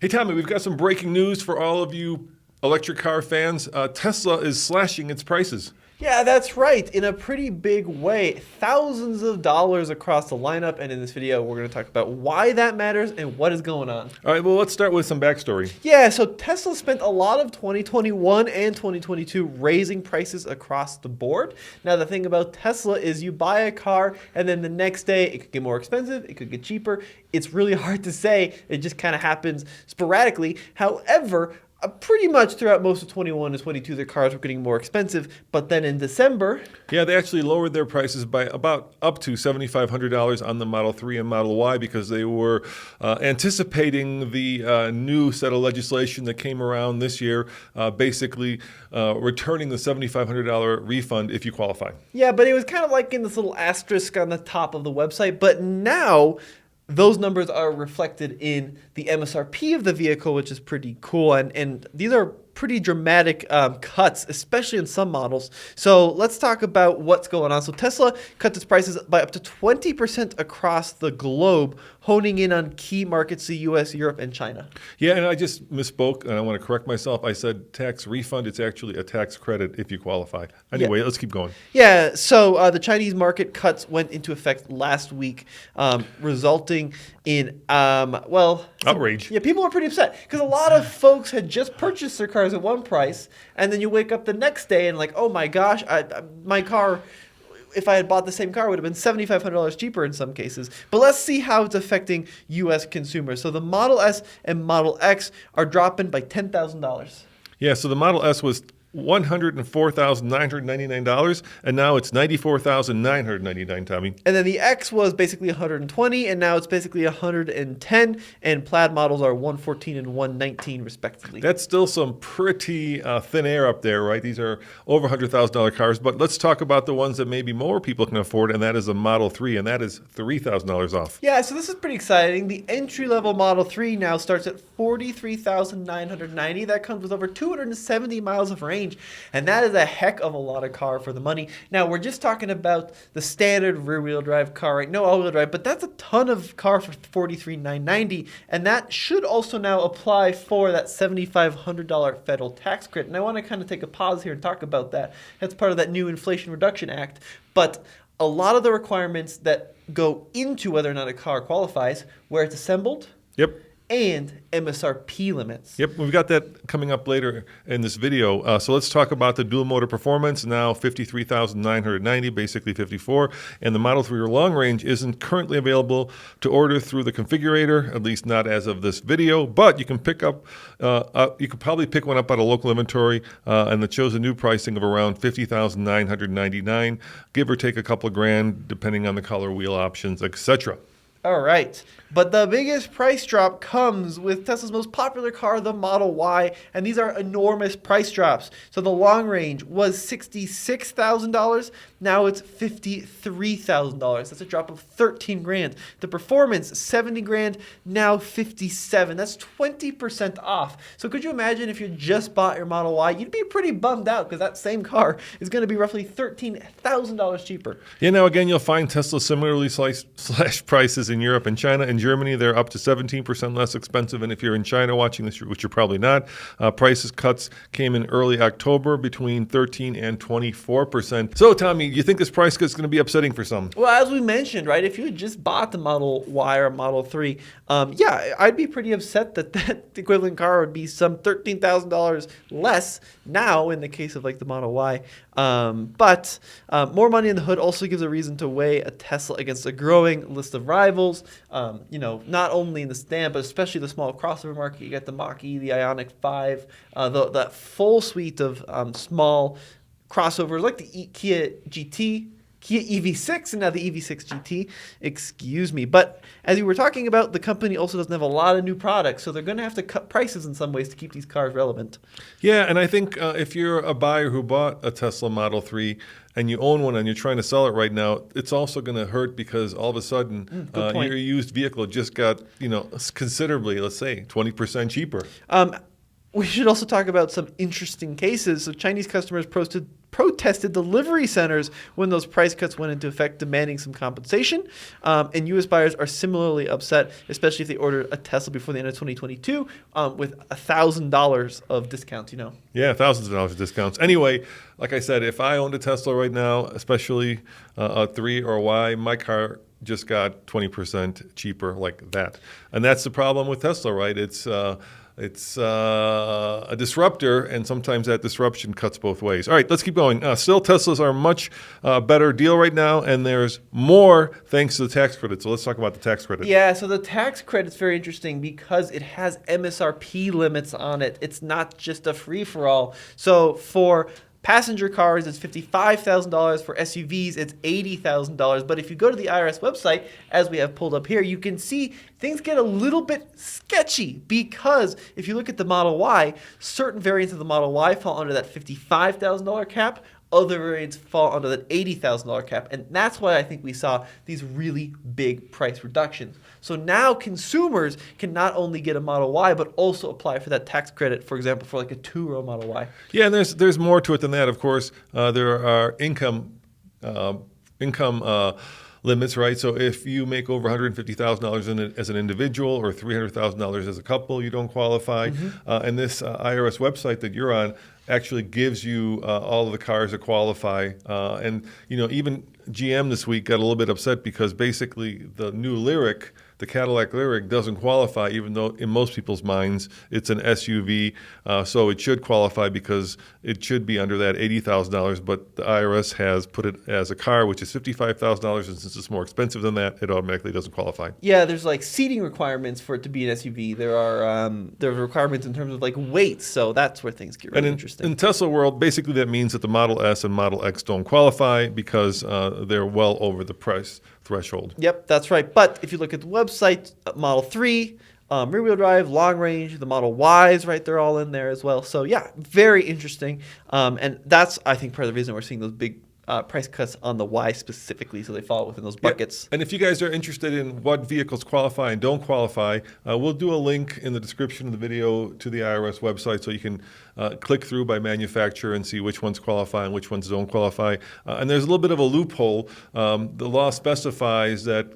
Hey, Tommy, we've got some breaking news for all of you electric car fans. Tesla is slashing its prices. Yeah, that's right. In a pretty big way, thousands of dollars across the lineup. And in this video, we're going to talk about why that matters and what is going on. All right, well, let's start with some backstory. Yeah, so Tesla spent a lot of 2021 and 2022 raising prices across the board. Now, the thing about Tesla is you buy a car and then the next day it could get more expensive, it could get cheaper. It's really hard to say. It just kind of happens sporadically. However, pretty much throughout most of 21 and 22, their cars were getting more expensive. But then in December... Yeah, they actually lowered their prices by about up to $7,500 on the Model 3 and Model Y because they were anticipating the new set of legislation that came around this year, basically returning the $7,500 refund if you qualify. Yeah, but it was kind of like in this little asterisk on the top of the website. But now... those numbers are reflected in the MSRP of the vehicle, which is pretty cool. And these are pretty dramatic cuts, especially in some models. So let's talk about what's going on. So Tesla cut its prices by up to 20% across the globe, honing in on key markets, the US, Europe, and China. Yeah, and I just misspoke, and I want to correct myself. I said tax refund. It's actually a tax credit if you qualify. Anyway, Let's keep going. Yeah, so the Chinese market cuts went into effect last week, resulting in, outrage. Yeah, people were pretty upset because a lot of folks had just purchased their cars at one price, and then you wake up the next day and like, oh my gosh, my car, if I had bought the same car, would have been $7,500 cheaper in some cases. But let's see how it's affecting U.S. consumers. So the Model S and Model X are dropping by $10,000. Yeah, so the Model S was $104,999, and now it's $94,999, Tommy. And then the X was basically $120, and now it's basically $110, and plaid models are $114 and $119 respectively. That's still some pretty thin air up there, right? These are over $100,000 cars, but let's talk about the ones that maybe more people can afford, and that is a Model 3, and that is $3,000 off. Yeah, so this is pretty exciting. The entry-level Model 3 now starts at $43,990. That comes with over 270 miles of range. And that is a heck of a lot of car for the money. Now, we're just talking about the standard rear-wheel drive car, right? No all-wheel drive, but that's a ton of car for $43,990. And that should also now apply for that $7,500 federal tax credit. And I want to kind of take a pause here and talk about that. That's part of that new Inflation Reduction Act. But a lot of the requirements that go into whether or not a car qualifies, where it's assembled, Yep. and MSRP limits. Yep, we've got that coming up later in this video. So let's talk about the dual motor performance, now $53,990, basically $54. And the Model 3 or long range isn't currently available to order through the configurator, at least not as of this video. But you can pick up, you could probably pick one up at a local inventory, and it shows a new pricing of around $50,999, give or take a couple of grand, depending on the color, wheel options, etc. All right. But the biggest price drop comes with Tesla's most popular car, the Model Y, and these are enormous price drops. So the long range was $66,000. Now it's $53,000. That's a drop of 13 grand. The performance, 70 grand, now 57. That's 20% off. So could you imagine if you just bought your Model Y, you'd be pretty bummed out because that same car is going to be roughly $13,000 cheaper. Yeah, now again, you'll find Tesla similarly slashed prices in Europe and China. In Germany, they're up to 17% less expensive. And if you're in China watching this, which you're probably not, prices cuts came in early October between 13 and 24%. So, Tommy, you think this price cut is going to be upsetting for some? Well, as we mentioned, right, if you had just bought the Model Y or Model 3, I'd be pretty upset that equivalent car would be some $13,000 less now in the case of like the Model Y. But more money in the hood also gives a reason to weigh a Tesla against a growing list of rivals. Not only in the sedan, but especially the small crossover market. You got the Mach-E, the Ioniq 5, that full suite of small crossovers like the Kia GT, Kia EV6, and now the EV6 GT, excuse me. But as you were talking about, the company also doesn't have a lot of new products, so they're going to have to cut prices in some ways to keep these cars relevant. Yeah, and I think if you're a buyer who bought a Tesla Model 3 and you own one and you're trying to sell it right now, it's also going to hurt because all of a sudden your used vehicle just got, considerably, let's say, 20% cheaper. We should also talk about some interesting cases. So Chinese customers protested delivery centers when those price cuts went into effect, demanding some compensation. And U.S. buyers are similarly upset, especially if they ordered a Tesla before the end of 2022 with $1,000 of discounts, Yeah, thousands of dollars of discounts. Anyway, like I said, if I owned a Tesla right now, especially a 3 or a Y, my car just got 20% cheaper like that. And that's the problem with Tesla, right? It's a disruptor, and sometimes that disruption cuts both ways. All right, let's keep going. Still, Teslas are a much better deal right now, and there's more thanks to the tax credit. So let's talk about the tax credit. Yeah, so the tax credit's very interesting because it has MSRP limits on it. It's not just a free-for-all. So for passenger cars, it's $55,000. For SUVs, it's $80,000. But if you go to the IRS website, as we have pulled up here, you can see things get a little bit sketchy because if you look at the Model Y, certain variants of the Model Y fall under that $55,000 cap. Other variants fall under that $80,000 cap. And that's why I think we saw these really big price reductions. So now consumers can not only get a Model Y, but also apply for that tax credit, for example, for like a 2-row Model Y. Yeah, and there's more to it than that, of course. There are income limits, right? So if you make over $150,000 in it as an individual or $300,000 as a couple, you don't qualify. And this IRS website that you're on actually gives you all of the cars that qualify. And even GM this week got a little bit upset because basically the new Lyriq, the Cadillac Lyriq, doesn't qualify, even though in most people's minds it's an SUV. So it should qualify because it should be under that $80,000. But the IRS has put it as a car, which is $55,000. And since it's more expensive than that, it automatically doesn't qualify. Yeah, there's like seating requirements for it to be an SUV. There are requirements in terms of like weight. So that's where things get really interesting. In Tesla world, basically that means that the Model S and Model X don't qualify because they're well over the price threshold. Yep, that's right. But if you look at the website, Model 3, rear-wheel drive, long range, the Model Ys, right, they're all in there as well. So yeah, very interesting. And that's, I think, part of the reason we're seeing those big price cuts on the Y specifically, so they fall within those buckets. And if you guys are interested in what vehicles qualify and don't qualify, we'll do a link in the description of the video to the IRS website so you can click through by manufacturer and see which ones qualify and which ones don't qualify. And there's a little bit of a loophole. The law specifies that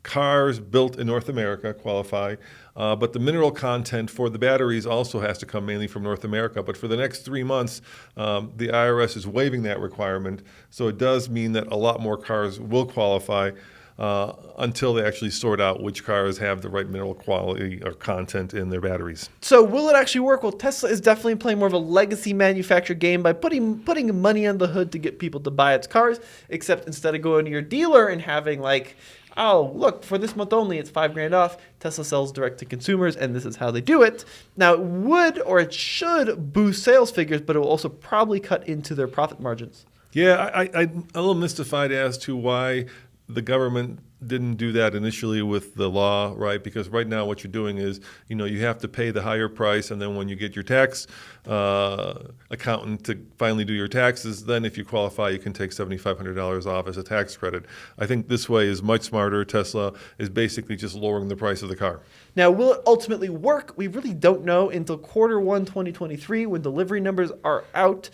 cars built in North America qualify, but the mineral content for the batteries also has to come mainly from North America. But for the next 3 months, the IRS is waiving that requirement. So it does mean that a lot more cars will qualify until they actually sort out which cars have the right mineral quality or content in their batteries. So will it actually work? Well, Tesla is definitely playing more of a legacy manufacturer game by putting money on the hood to get people to buy its cars, except instead of going to your dealer and having like, oh, look, for this month only, it's $5,000 off. Tesla sells direct to consumers, and this is how they do it. Now, it would or it should boost sales figures, but it will also probably cut into their profit margins. Yeah, I'm a little mystified as to why the government didn't do that initially with the law, right? Because right now what you're doing is, you have to pay the higher price, and then when you get your tax accountant to finally do your taxes, then if you qualify, you can take $7,500 off as a tax credit. I think this way is much smarter. Tesla is basically just lowering the price of the car. Now, will it ultimately work? We really don't know until Q1 2023 when delivery numbers are out,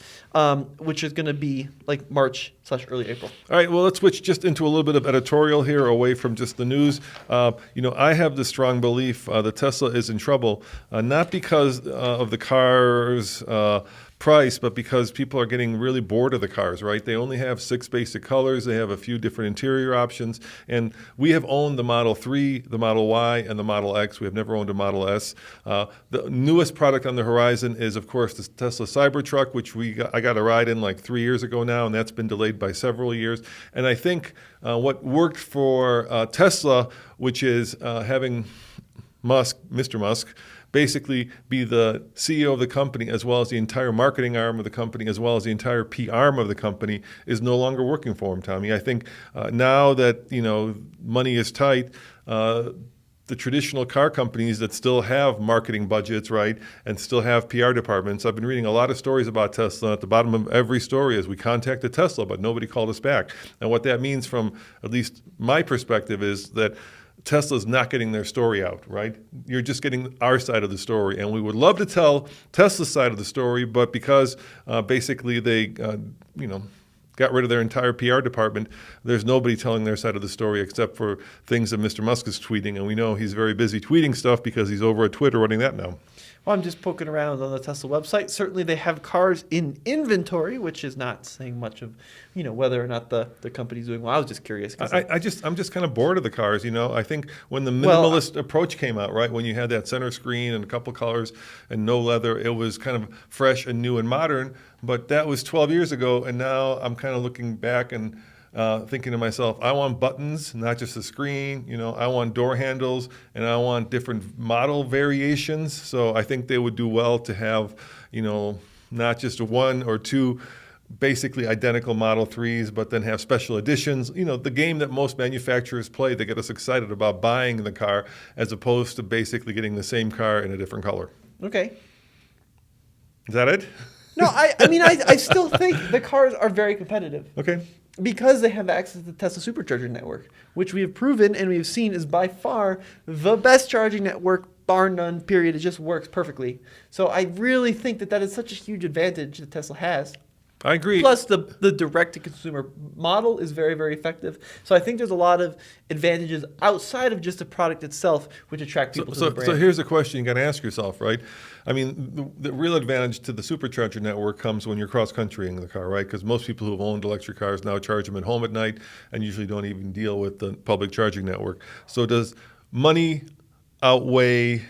which is going to be like March/early April. All right, well, let's switch just into a little bit of editorial here away from just the news. I have the strong belief that Tesla is in trouble, not because of the car's price, but because people are getting really bored of the cars, right? They only have 6 basic colors. They have a few different interior options. And we have owned the Model 3, the Model Y, and the Model X. We have never owned a Model S. The newest product on the horizon is, of course, the Tesla Cybertruck, which I got a ride in like 3 years ago now, and that's been delayed by several years. And I think what worked for Tesla, which is having Mr. Musk, basically be the CEO of the company as well as the entire marketing arm of the company as well as the entire PR arm of the company is no longer working for him, Tommy. I think now that money is tight, the traditional car companies that still have marketing budgets, right, and still have PR departments. I've been reading a lot of stories about Tesla. At the bottom of every story is we contacted Tesla, but nobody called us back. And what that means from at least my perspective is that Tesla's not getting their story out, right? You're just getting our side of the story. And we would love to tell Tesla's side of the story, but because basically they, got rid of their entire PR department, there's nobody telling their side of the story except for things that Mr. Musk is tweeting. And we know he's very busy tweeting stuff because he's over at Twitter running that now. Well, I'm just poking around on the Tesla website. Certainly they have cars in inventory, which is not saying much of, whether or not the company's doing well. I was just curious. I'm just kind of bored of the cars, I think when the minimalist approach came out, right, when you had that center screen and a couple colors and no leather, it was kind of fresh and new and modern. But that was 12 years ago, and now I'm kind of looking back and thinking to myself, I want buttons, not just a screen. I want door handles, and I want different model variations. So I think they would do well to have, not just one or two basically identical Model 3s, but then have special editions. The game that most manufacturers play, they get us excited about buying the car as opposed to basically getting the same car in a different color. Okay. Is that it? No, I still think the cars are very competitive. Okay. Because they have access to the Tesla Supercharger network, which we have proven and we've seen is by far the best charging network, bar none, period. It just works perfectly. So I really think that is such a huge advantage that Tesla has. I agree. Plus, the direct-to-consumer model is very, very effective. So I think there's a lot of advantages outside of just the product itself, which attract people to the brand. So here's a question you got to ask yourself, right? I mean, the real advantage to the supercharger network comes when you're cross-country in the car, right? Because most people who have owned electric cars now charge them at home at night and usually don't even deal with the public charging network. So does money outweigh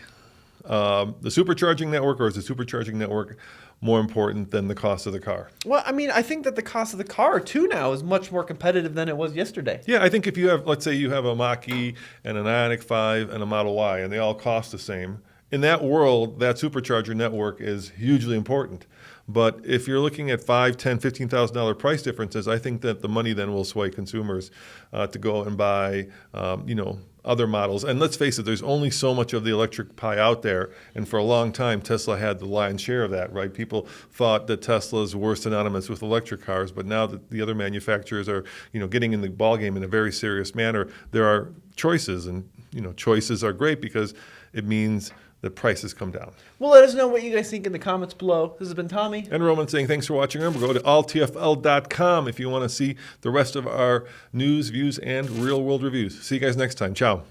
the supercharging network, or is the supercharging network more important than the cost of the car? Well, I think that the cost of the car, too, now is much more competitive than it was yesterday. Yeah, I think if you have, let's say you have a Mach-E and an Ioniq 5 and a Model Y, and they all cost the same, in that world, that supercharger network is hugely important. But if you're looking at $5,000, $10,000, $15,000 price differences, I think that the money then will sway consumers to go and buy, other models. And let's face it, there's only so much of the electric pie out there. And for a long time, Tesla had the lion's share of that, right? People thought that Teslas were synonymous with electric cars, but now that the other manufacturers are, getting in the ballgame in a very serious manner, there are choices. And, choices are great because it means the prices come down. Well, let us know what you guys think in the comments below. This has been Tommy. And Roman saying thanks for watching. Remember, go to alltfl.com if you want to see the rest of our news, views, and real-world reviews. See you guys next time. Ciao.